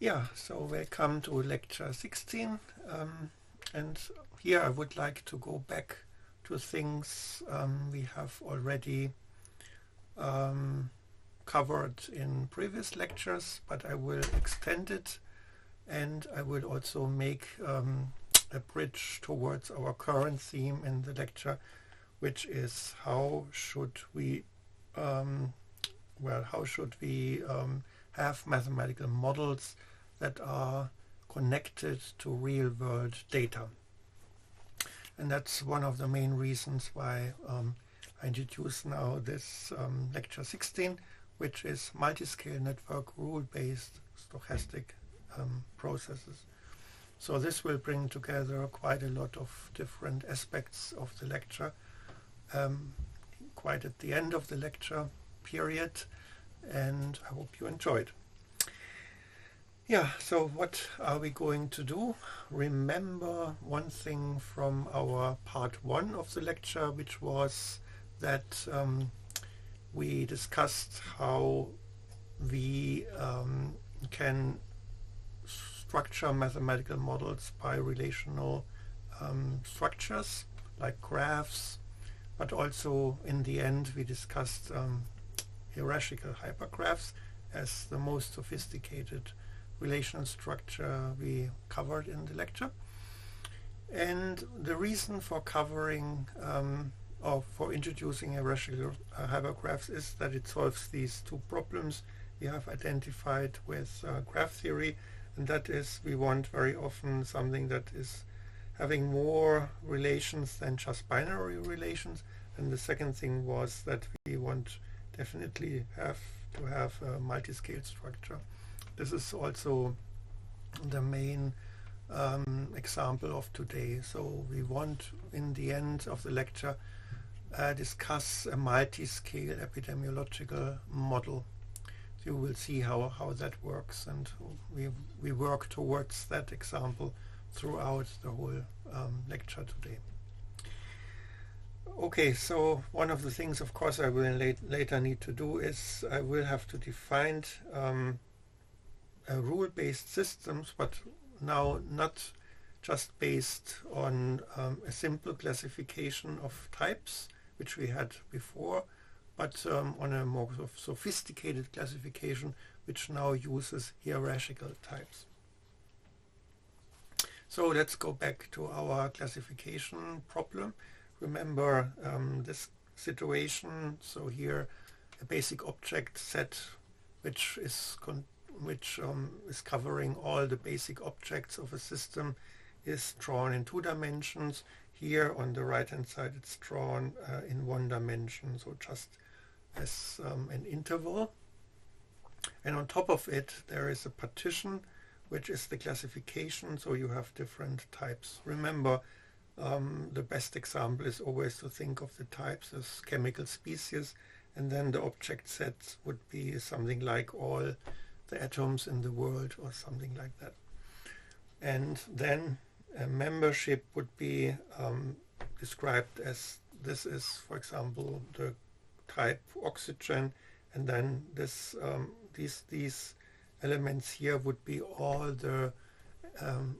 Yeah, so welcome to lecture 16, and here I would like to go back to things we have already covered in previous lectures, but I will extend it, and I will also make a bridge towards our current theme in the lecture, which is how should we have mathematical models that are connected to real-world data. And that's one of the main reasons why I introduce now this lecture 16, which is multi-scale network rule-based stochastic processes. So this will bring together quite a lot of different aspects of the lecture, quite at the end of the lecture period, and I hope you enjoyed. Yeah, so what are we going to do? Remember one thing from our part 1 of the lecture, which was that we discussed how we can structure mathematical models by relational structures like graphs, but also in the end we discussed hierarchical hypergraphs as the most sophisticated relational structure we covered in the lecture. And the reason for covering or for introducing hierarchical hypergraphs is that it solves these two problems we have identified with graph theory, and that is we want very often something that is having more relations than just binary relations, and the second thing was that we want definitely have to have a multi-scale structure. This is also the main example of today. So we want in the end of the lecture discuss a multi-scale epidemiological model. So you will see how that works, and we work towards that example throughout the whole lecture today. Okay, so one of the things of course I will later need to do is I will have to define rule-based systems, but now not just based on a simple classification of types, which we had before, but on a more sophisticated classification, which now uses hierarchical types. So let's go back to our classification problem. Remember this situation. So here a basic object set which is covering all the basic objects of a system is drawn in 2 dimensions. Here on the right hand side it's drawn in 1 dimension, so just as an interval. And on top of it there is a partition which is the classification, so you have different types. Remember, the best example is always to think of the types as chemical species, and then the object set would be something like all the atoms in the world or something like that. And then a membership would be described as this is, for example, the type oxygen, and then this these elements here would be all the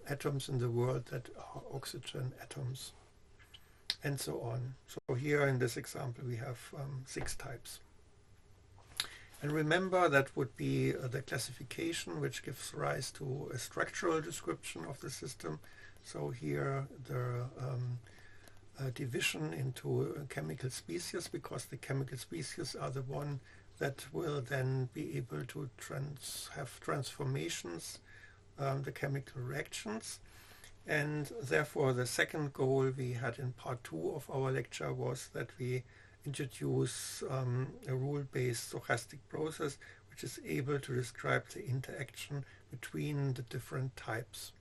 atoms in the world that are oxygen atoms, and so on. So here in this example we have 6 types. And remember, that would be the classification which gives rise to a structural description of the system. So here the division into chemical species, because the chemical species are the one that will then be able to have transformations, the chemical reactions. And therefore the second goal we had in part 2 of our lecture was that we introduce a rule-based stochastic process which is able to describe the interaction between the different types.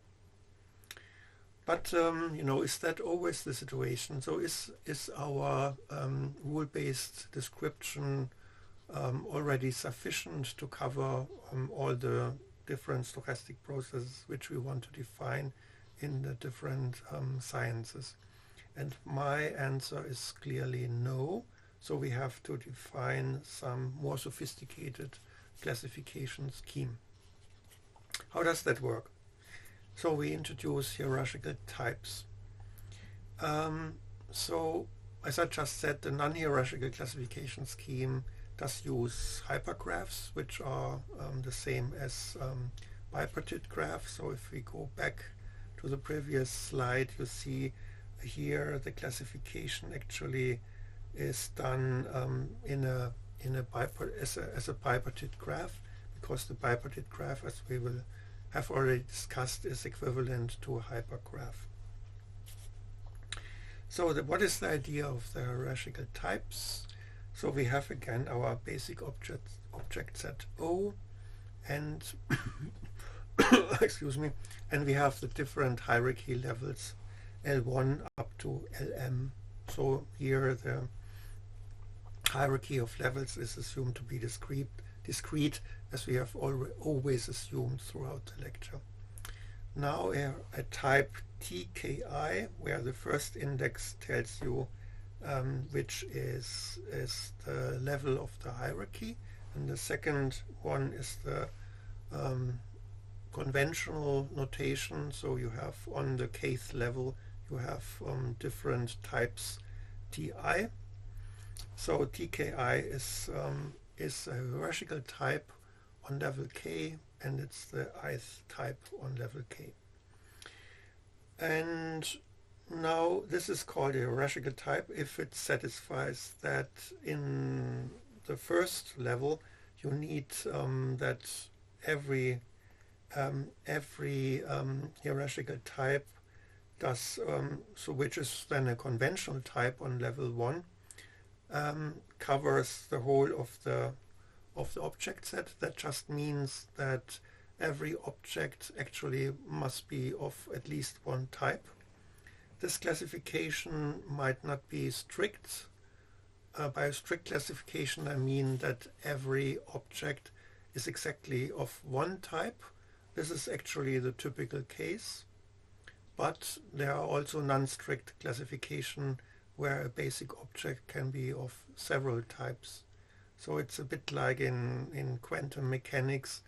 But is that always the situation? So is our rule-based description already sufficient to cover all the different stochastic processes which we want to define in the different sciences? And my answer is clearly no. So we have to define some more sophisticated classification scheme. How does that work? So we introduce hierarchical types. So as I just said, the non-hierarchical classification scheme does use hypergraphs, which are the same as bipartite graphs. So if we go back to the previous slide, you see here the classification actually is done as a bipartite graph, because the bipartite graph, as we will have already discussed, is equivalent to a hypergraph. So what is the idea of the hierarchical types? So we have again our basic object set O, and excuse me, and we have the different hierarchy levels L1 up to Lm. So here the hierarchy of levels is assumed to be discrete, as we have always assumed throughout the lecture. Now a type tki, where the first index tells you which is the level of the hierarchy, and the second one is the conventional notation. So you have on the kth level you have different types ti. So tki is a hierarchical type on level k, and it's the ith type on level k. And now this is called a hierarchical type if it satisfies that in the first level you need that every hierarchical type does, so which is then a conventional type on level 1, covers the whole of the object set. That just means that every object actually must be of at least one type. This classification might not be strict. By a strict classification I mean that every object is exactly of one type. This is actually the typical case, but there are also non-strict classification where a basic object can be of several types. So it's a bit like in quantum mechanics,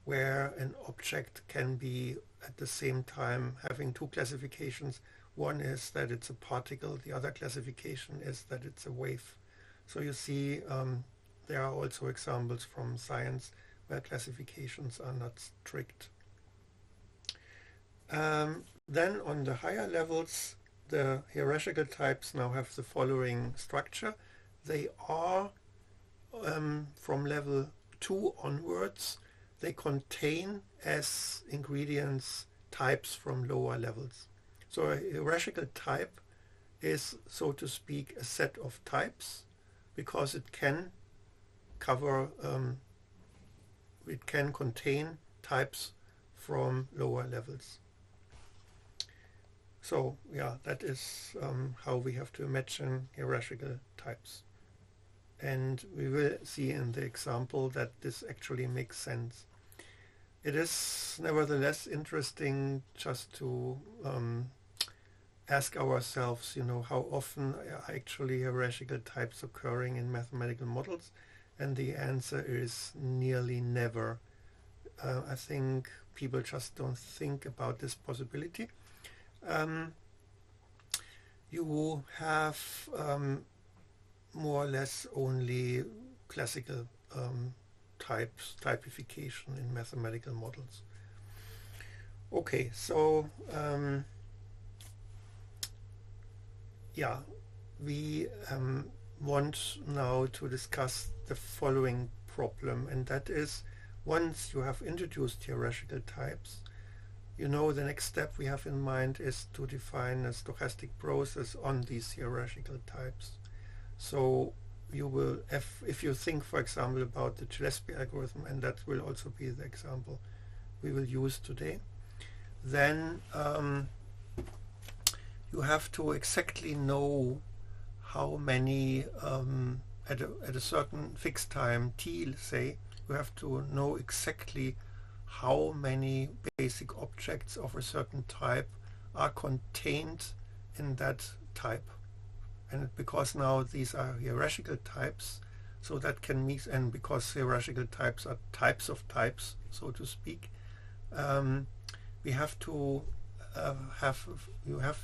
where an object can be at the same time having two classifications. One is that it's a particle, the other classification is that it's a wave. So you see there are also examples from science where classifications are not strict. Then on the higher levels, the hierarchical types now have the following structure. They are from level 2 onwards, they contain as ingredients types from lower levels. So a hierarchical type is, so to speak, a set of types, because it can cover, it can contain types from lower levels. So yeah, that is how we have to imagine hierarchical types. And we will see in the example that this actually makes sense. It is nevertheless interesting just to ask ourselves, how often are actually hierarchical types occurring in mathematical models? And the answer is nearly never. I think people just don't think about this possibility. You have more or less only classical typification in mathematical models. Okay, so yeah, we want now to discuss the following problem, and that is, once you have introduced hierarchical types, the next step we have in mind is to define a stochastic process on these hierarchical types. So you will, if you think, for example, about the Gillespie algorithm, and that will also be the example we will use today, then you have to exactly know how many, at a certain fixed time t, say, you have to know exactly how many basic objects of a certain type are contained in that type. And because now these are hierarchical types, so that can mean, and because hierarchical types are types of types, so to speak, we have to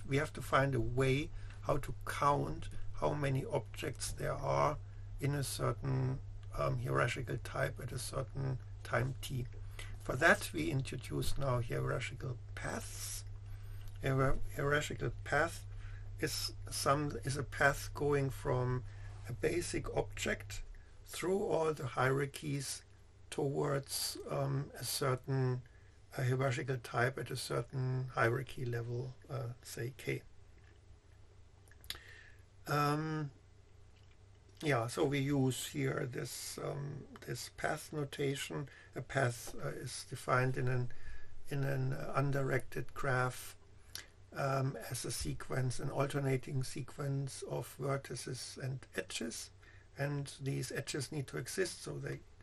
we have to find a way how to count how many objects there are in a certain hierarchical type at a certain time t. For that, we introduce now hierarchical paths. Hierarchical path is a path going from a basic object through all the hierarchies towards a certain hierarchical type at a certain hierarchy level, say k. Yeah, so we use here this this path notation. A path is defined in an undirected graph as a sequence, an alternating sequence of vertices and edges, and these edges need to exist so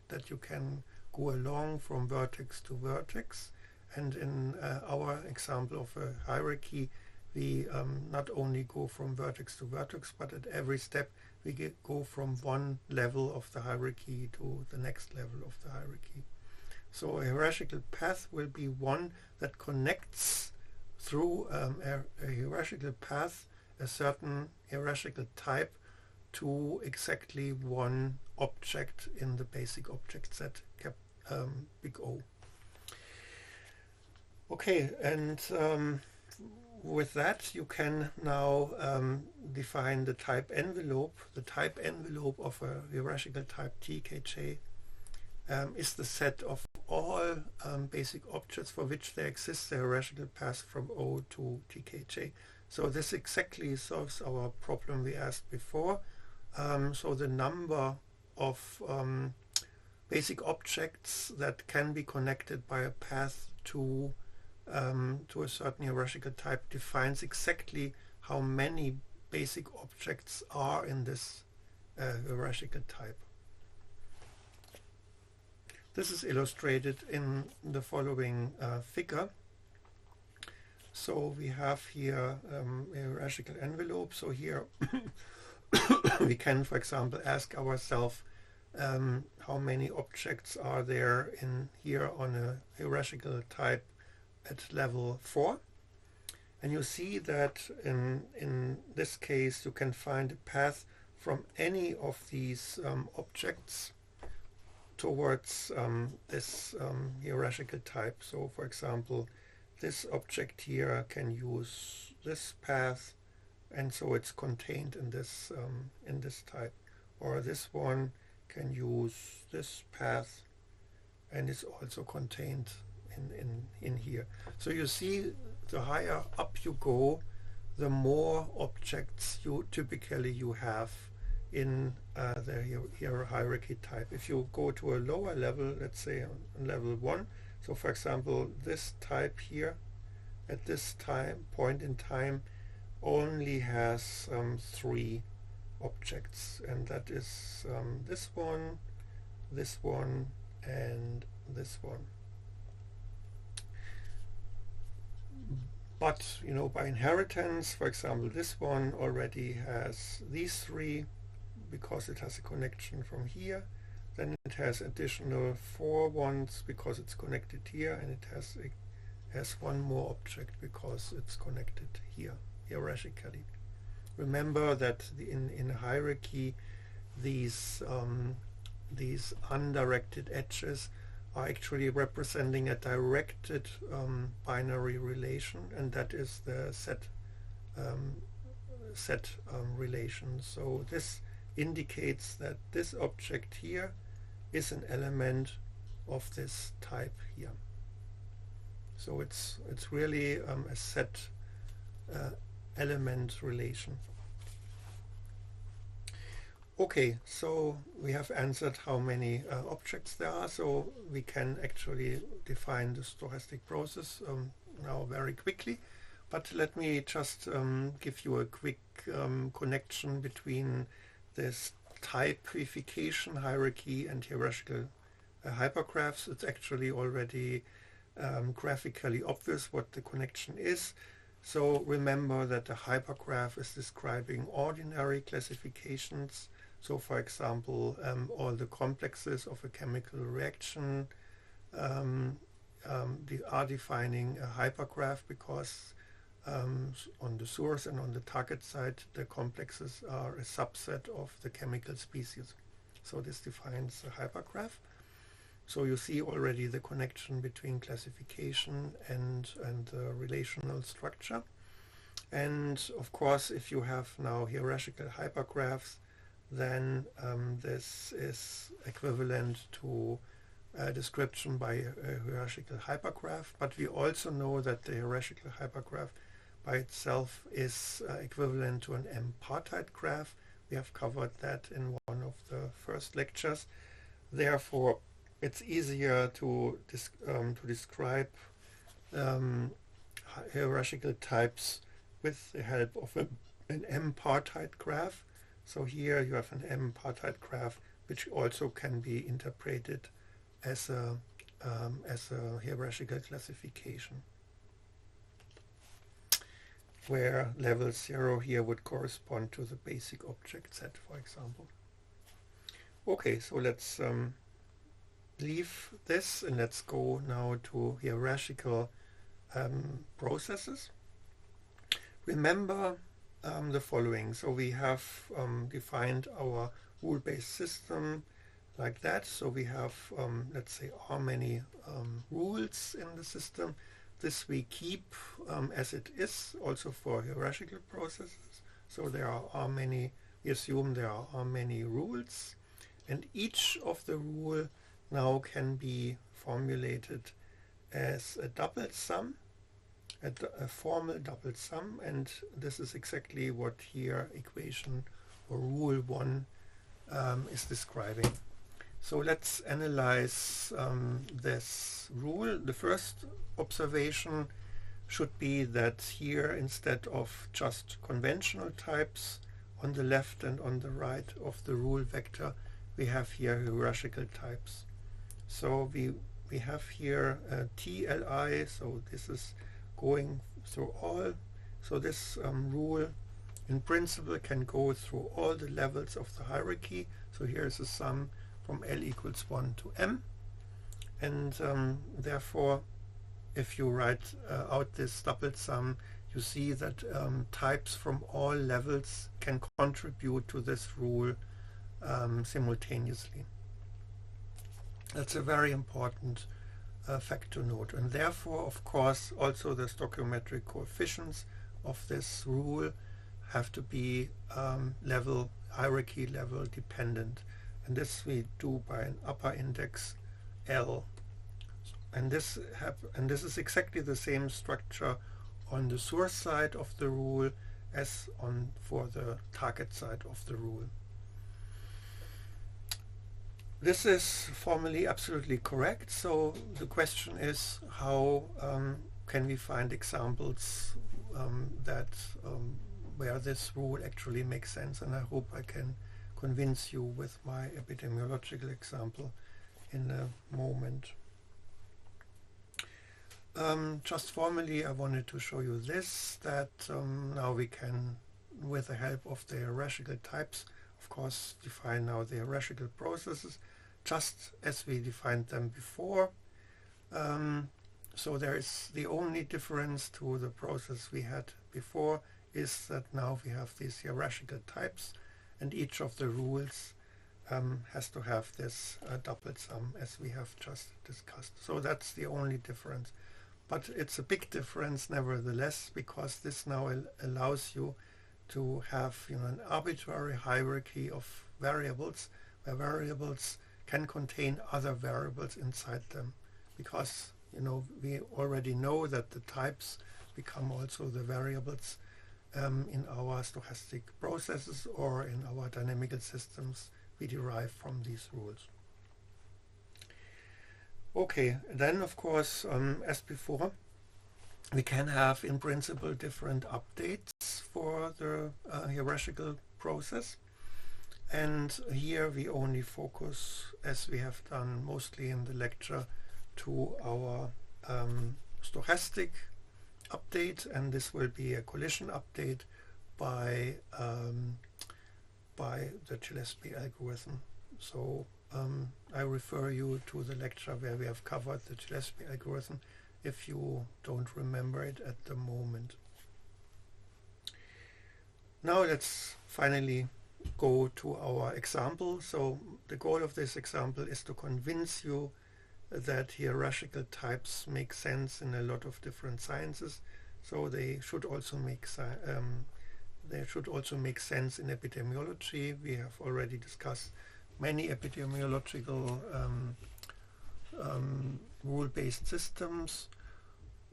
that you can go along from vertex to vertex. And in our example of a hierarchy, we not only go from vertex to vertex, but at every step we go from one level of the hierarchy to the next level of the hierarchy. So a hierarchical path will be one that connects through a hierarchical path a certain hierarchical type to exactly one object in the basic object set, big O. Okay, and with that you can now define the type envelope. The type envelope of a hierarchical type TKJ is the set of all basic objects for which there exists a hierarchical path from O to TKJ. So this exactly solves our problem we asked before. So the number of basic objects that can be connected by a path to a certain hierarchical type defines exactly how many basic objects are in this hierarchical type. This is illustrated in the following figure. So we have here a hierarchical envelope. So here we can, for example, ask ourselves how many objects are there in here on a hierarchical type at level 4. And you see that in this case you can find a path from any of these objects towards this hierarchical type. So for example, this object here can use this path, and so it's contained in this type. Or this one can use this path and it's also contained in here. So you see, the higher up you go, the more objects you typically have in the hierarchy type. If you go to a lower level, let's say on level 1, so for example this type here at this point in time only has 3 objects, and that is this one, and this one. But by inheritance, for example, this one already has these 3 because it has a connection from here. Then it has additional 4 ones because it's connected here, and it has one more object because it's connected here hierarchically. Remember that in a hierarchy, these undirected edges are actually representing a directed binary relation, and that is the set relation. So this indicates that this object here is an element of this type here. So it's really a set element relation. Okay, so we have answered how many objects there are, so we can actually define the stochastic process now very quickly. But let me just give you a quick connection between this typification hierarchy and hierarchical hypergraphs. It's actually already graphically obvious what the connection is. So remember that a hypergraph is describing ordinary classifications. So for example, all the complexes of a chemical reaction are defining a hypergraph because on the source and on the target side the complexes are a subset of the chemical species. So this defines a hypergraph. So you see already the connection between classification and the relational structure. And of course, if you have now hierarchical hypergraphs, then this is equivalent to a description by a hierarchical hypergraph. But we also know that the hierarchical hypergraph by itself is equivalent to an M-partite graph. We have covered that in one of the first lectures. Therefore, it's easier to describe hierarchical types with the help of an M-partite graph. So here you have an M-partite graph, which also can be interpreted as a hierarchical classification, where level 0 here would correspond to the basic object set, for example. Okay, so let's leave this and let's go now to hierarchical processes. Remember the following. So we have defined our rule-based system like that. So we have, let's say, how many rules in the system. This we keep as it is also for hierarchical processes. So there are many, we assume there are many rules, and each of the rule now can be formulated as a double sum, a formal double sum, and this is exactly what here equation or rule 1 is describing. So let's analyze this rule. The first observation should be that here, instead of just conventional types on the left and on the right of the rule vector, we have here hierarchical types. So we have here TLI, so this is going through all. So this rule in principle can go through all the levels of the hierarchy. So here is a sum from L equals 1 to M, and therefore if you write out this double sum, you see that types from all levels can contribute to this rule simultaneously. That's a very important fact to note, and therefore of course also the stoichiometric coefficients of this rule have to be hierarchy level dependent, and this we do by an upper index L, and this is exactly the same structure on the source side of the rule as for the target side of the rule. This is formally absolutely correct. So the question is, how can we find examples where this rule actually makes sense? And I hope I can convince you with my epidemiological example in a moment. Just formally, I wanted to show you this, that now we can, with the help of the hierarchical types, of course, define now the hierarchical processes just as we defined them before. So there is the only difference to the process we had before is that now we have these hierarchical types, and each of the rules has to have this double sum as we have just discussed. So that's the only difference. But it's a big difference nevertheless, because this now allows you to have an arbitrary hierarchy of variables, where variables can contain other variables inside them, because we already know that the types become also the variables in our stochastic processes or in our dynamical systems we derive from these rules. Okay, then of course, as before, we can have in principle different updates for the hierarchical process. And here we only focus, as we have done mostly in the lecture, to our stochastic update, and this will be a collision update by the Gillespie algorithm. So I refer you to the lecture where we have covered the Gillespie algorithm if you don't remember it at the moment. Now let's finally go to our example. So the goal of this example is to convince you that hierarchical types make sense in a lot of different sciences. So they should also make sense in epidemiology. We have already discussed many epidemiological rule-based systems.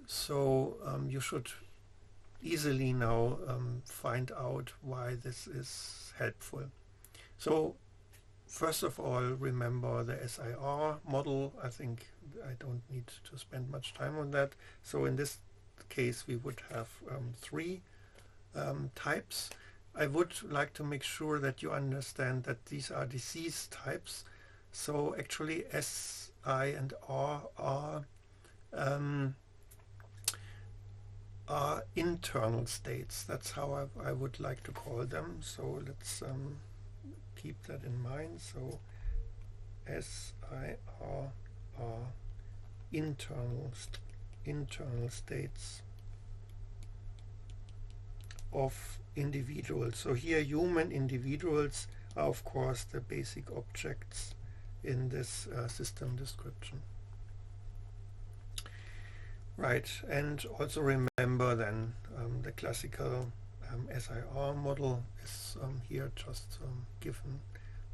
So you should easily now find out why this is helpful. So first of all, remember the SIR model. I think I don't need to spend much time on that. So in this case, we would have three types. I would like to make sure that you understand that these are disease types. So actually S, I, and R are internal states. That's how I would like to call them. So let's keep that in mind. So S, I, R are internal states of individuals. So here human individuals are of course the basic objects in this system description. Right, and also remember then the classical SIR model is here just given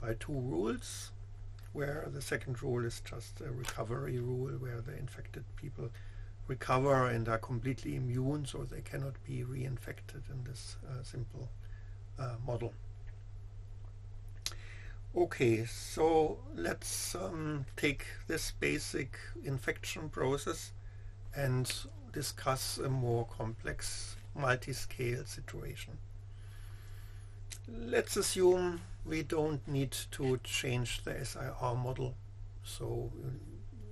by two rules, where the second rule is just a recovery rule where the infected people recover and are completely immune, so they cannot be reinfected in this simple model. Okay, so let's take this basic infection process and discuss a more complex multi-scale situation. Let's assume we don't need to change the SIR model. So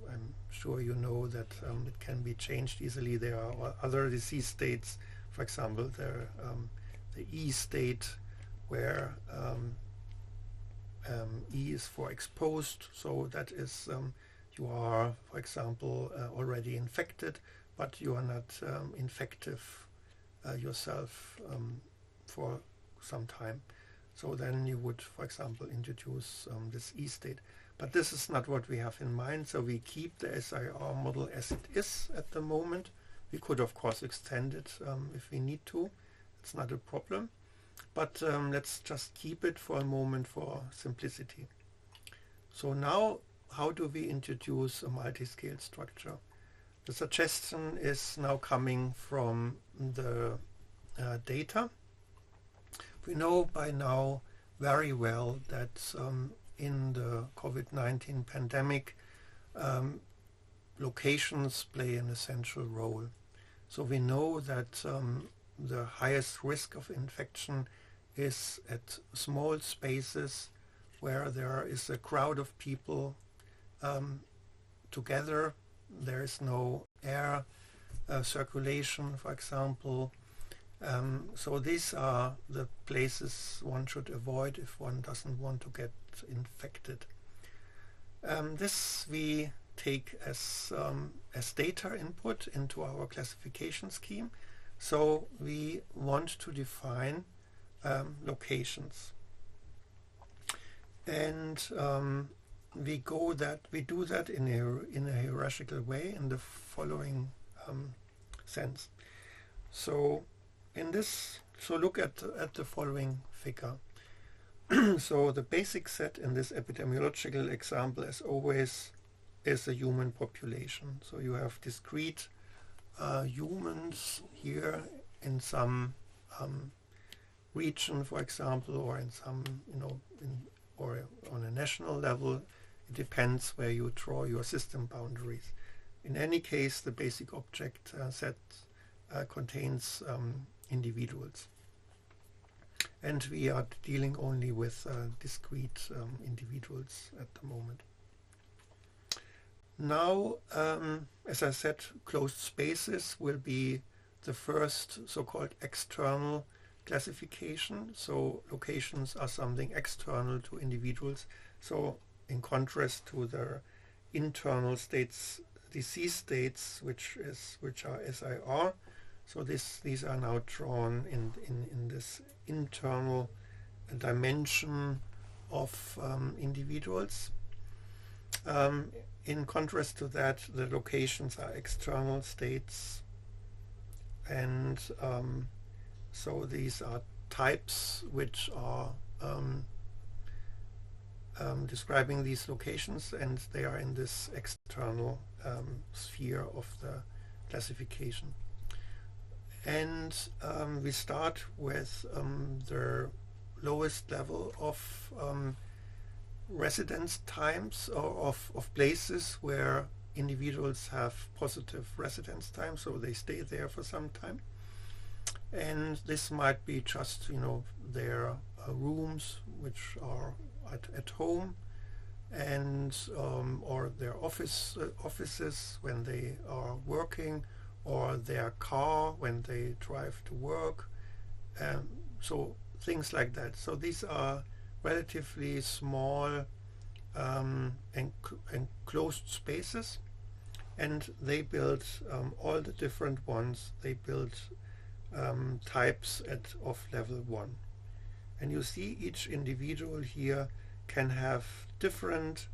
I'm sure you know that it can be changed easily. There are other disease states, for example, the E state, where E is for exposed, so that is you are, for example, already infected, but you are not infective yourself for some time. So then you would, for example, introduce this E state. But this is not what we have in mind, so we keep the SIR model as it is at the moment. We could, of course, extend it if we need to. It's not a problem. But let's just keep it for a moment for simplicity. So now, how do we introduce a multi-scale structure? The suggestion is now coming from the data. We know by now very well that in the COVID-19 pandemic, locations play an essential role. So we know that the highest risk of infection is at small spaces where there is a crowd of people together. There is no air circulation, for example. So these are the places one should avoid if one doesn't want to get infected. This we take as data input into our classification scheme. So we want to define locations, and we do that in a hierarchical way in the following sense. So look at the following figure. So the basic set in this epidemiological example, as always, is a human population. So you have discrete humans here in some region, for example, or in some, or on a national level. It depends where you draw your system boundaries. In any case, the basic object set contains individuals. And we are dealing only with discrete individuals at the moment. Now, as I said, closed spaces will be the first so-called external classification. So locations are something external to individuals. So in contrast to the internal states, disease states, which are SIR. So these are now drawn in this internal dimension of individuals. In contrast to that, the locations are external states, and so these are types which are describing these locations, and they are in this external sphere of the classification. And we start with the lowest level of residence times, or of places where individuals have positive residence time, so they stay there for some time. And this might be just, their rooms which are at home, and or their offices when they are working, or their car when they drive to work. So things like that. So these are relatively small enclosed spaces, and they build all the different ones. They build types of level 1. And you see each individual here can have different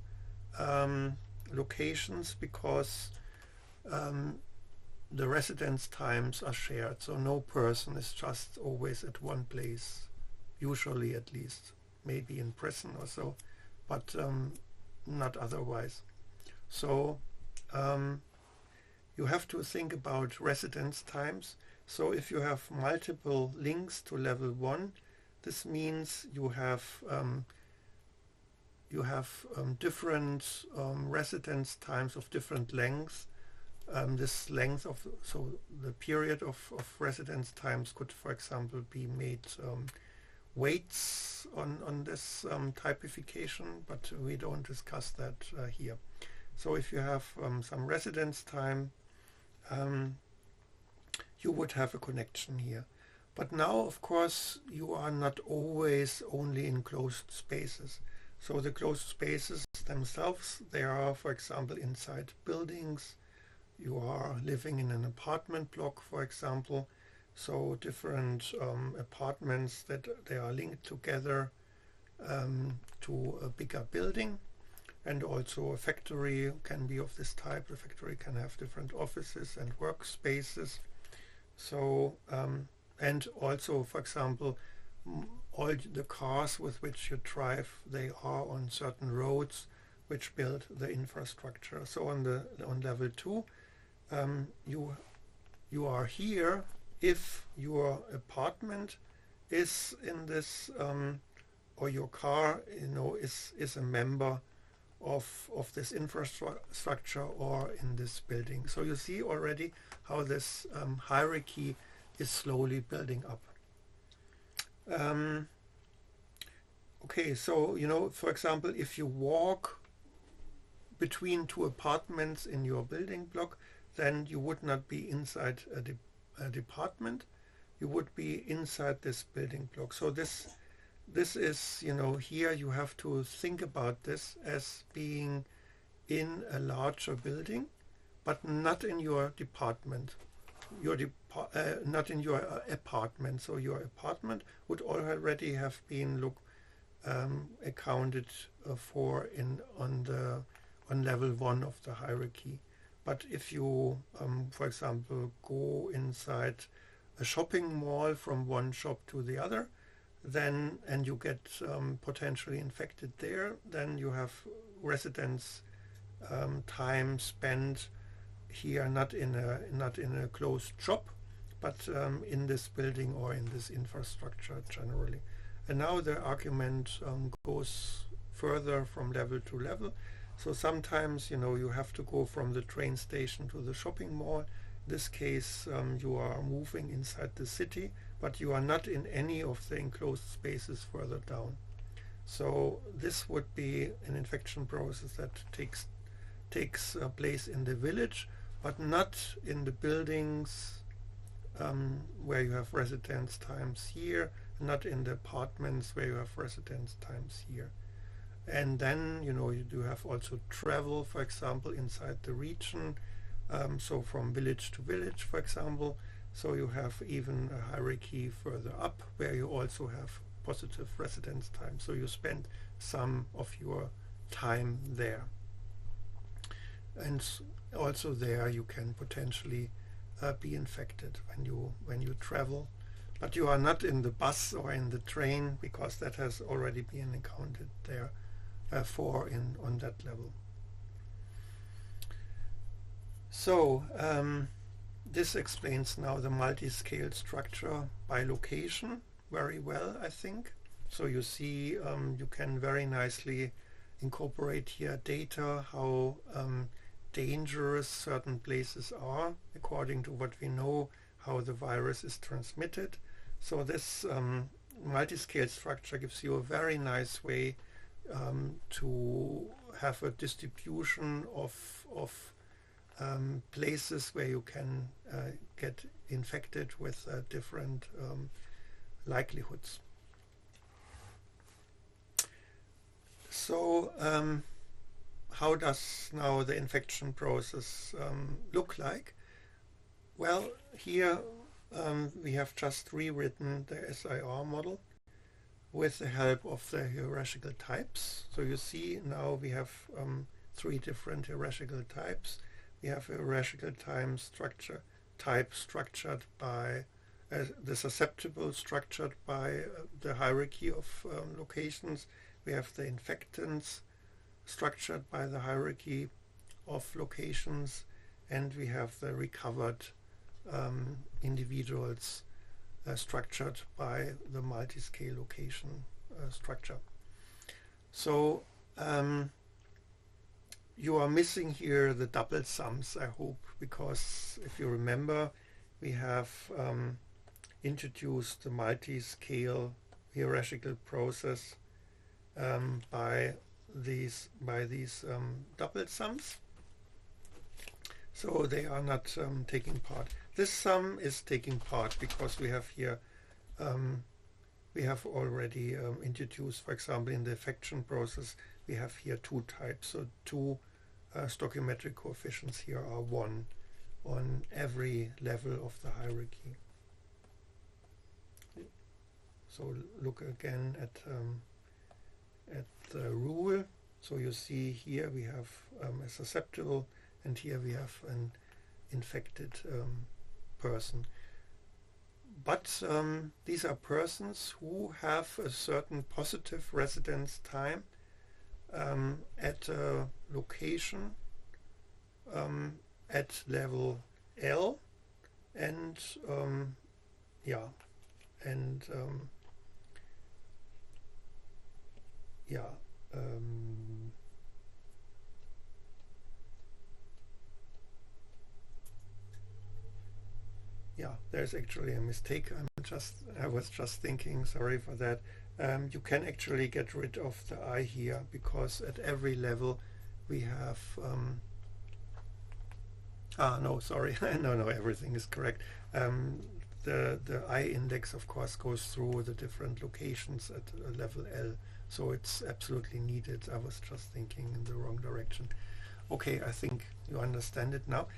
locations, because the residence times are shared. So no person is just always at one place, usually at least, maybe in prison or so, but not otherwise. So you have to think about residence times. So if you have multiple links to level 1, this means you have different residence times of different lengths. This length of, so the period of residence times could, for example, be made weights on this typification, but we don't discuss that here. So if you have some residence time, you would have a connection here. But now, of course, you are not always only in closed spaces. So the closed spaces themselves, they are, for example, inside buildings. You are living in an apartment block, for example. So different apartments that they are linked together to a bigger building. And also a factory can be of this type. The factory can have different offices and workspaces. So and also, for example, all the cars with which you drive, they are on certain roads which build the infrastructure. So on level 2, you are here if your apartment is in this, or your car, is a member of this infrastructure or in this building. So you see already how this hierarchy is slowly building up. Okay, so for example, if you walk between two apartments in your building block, then you would not be inside a department, you would be inside this building block. So this is, here you have to think about this as being in a larger building, but not in your department, not in your apartment. So your apartment would already have been accounted for on level 1 of the hierarchy. But if you, for example, go inside a shopping mall from one shop to the other, then and you get potentially infected there, then you have residence time spent here, not in a closed shop, but in this building or in this infrastructure generally. And now the argument goes further from level to level. So sometimes you have to go from the train station to the shopping mall. In this case, you are moving inside the city, but you are not in any of the enclosed spaces further down. So this would be an infection process that takes place in the village, but not in the buildings where you have residence times here, not in the apartments where you have residence times here. And then, you know, you do have also travel, for example, inside the region. So from village to village, for example. So you have even a hierarchy further up where you also have positive residence time. So you spend some of your time there. And also there you can potentially be infected when you travel. But you are not in the bus or in the train, because that has already been encountered there on that level. So this explains now the multi-scale structure by location very well, I think. So you see, you can very nicely incorporate here data, how dangerous certain places are according to what we know, how the virus is transmitted. So this multi-scale structure gives you a very nice way to have a distribution of places where you can get infected with different likelihoods. So how does now the infection process look like? Well, here we have just rewritten the SIR model with the help of the hierarchical types. So you see now we have 3 different hierarchical types. We have a hierarchical type structured by the susceptible, structured by the hierarchy of locations. We have the infectants structured by the hierarchy of locations, and we have the recovered individuals structured by the multi-scale location structure. So you are missing here the double sums, I hope, because if you remember, we have introduced the multi-scale hierarchical process by these double sums. So they are not taking part. This sum is taking part because we have here we have already introduced, for example, in the infection process, we have here 2 types. So 2 stoichiometric coefficients here are 1 on every level of the hierarchy. So look again at the rule. So you see here we have a susceptible, and here we have an infected person. But these are persons who have a certain positive residence time at a location at level L, and there's actually a mistake. I was just thinking, sorry for that. You can actually get rid of the I here, because at every level we have no, sorry. no, everything is correct. The I index, of course, goes through the different locations at level L, so it's absolutely needed. I was just thinking in the wrong direction. Okay, I think you understand it now.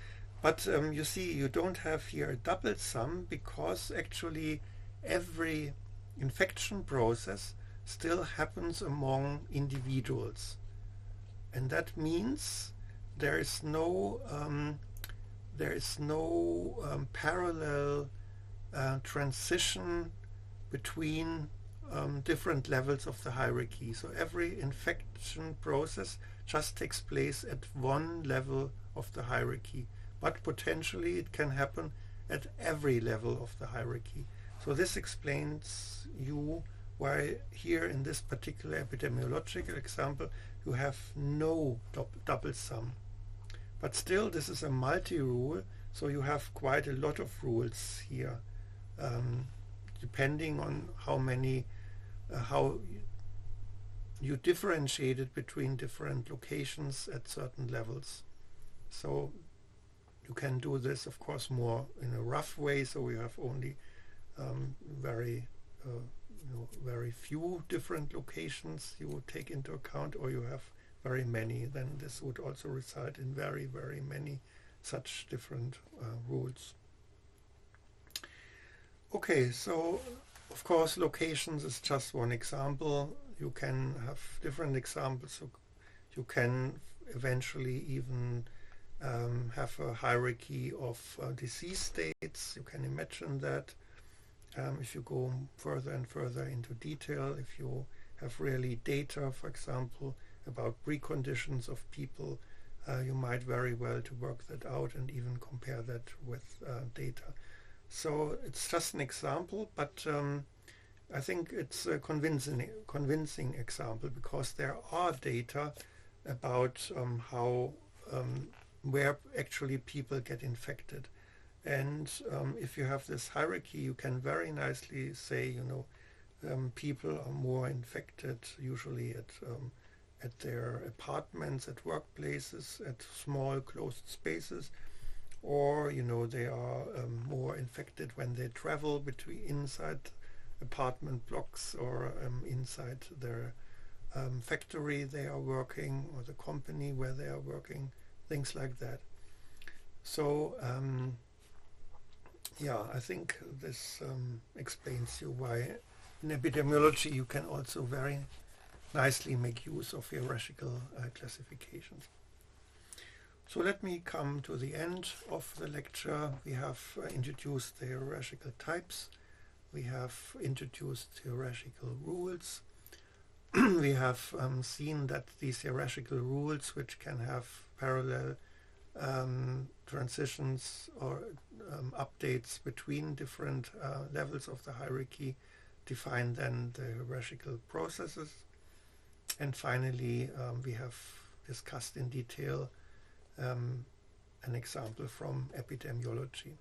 But you see, you don't have here a double sum, because actually every infection process still happens among individuals. And that means there is no parallel transition between different levels of the hierarchy. So every infection process just takes place at one level of the hierarchy, but potentially it can happen at every level of the hierarchy. So this explains you why here in this particular epidemiological example you have no double sum. But still, this is a multi-rule, so you have quite a lot of rules here, depending on how many, how you differentiate it between different locations at certain levels. So you can do this, of course, more in a rough way, so we have only very very few different locations you would take into account, or you have very many, then this would also result in very, very many such different rules. Okay, so of course locations is just one example. You can have different examples. So you can eventually even have a hierarchy of disease states. You can imagine that. If you go further and further into detail, if you have really data, for example, about preconditions of people, you might very well to work that out and even compare that with data. So it's just an example, but I think it's a convincing example, because there are data about where actually people get infected. And if you have this hierarchy, you can very nicely say, people are more infected usually at their apartments, at workplaces, at small closed spaces, or they are more infected when they travel between inside apartment blocks, or inside their factory they are working, or the company where they are working, things like that. So I think this explains you why in epidemiology you can also very nicely make use of hierarchical classifications. So let me come to the end of the lecture. We have introduced the hierarchical types. We have introduced hierarchical rules. We have seen that these hierarchical rules, which can have parallel transitions or updates between different levels of the hierarchy, define then the hierarchical processes. And finally, we have discussed in detail an example from epidemiology.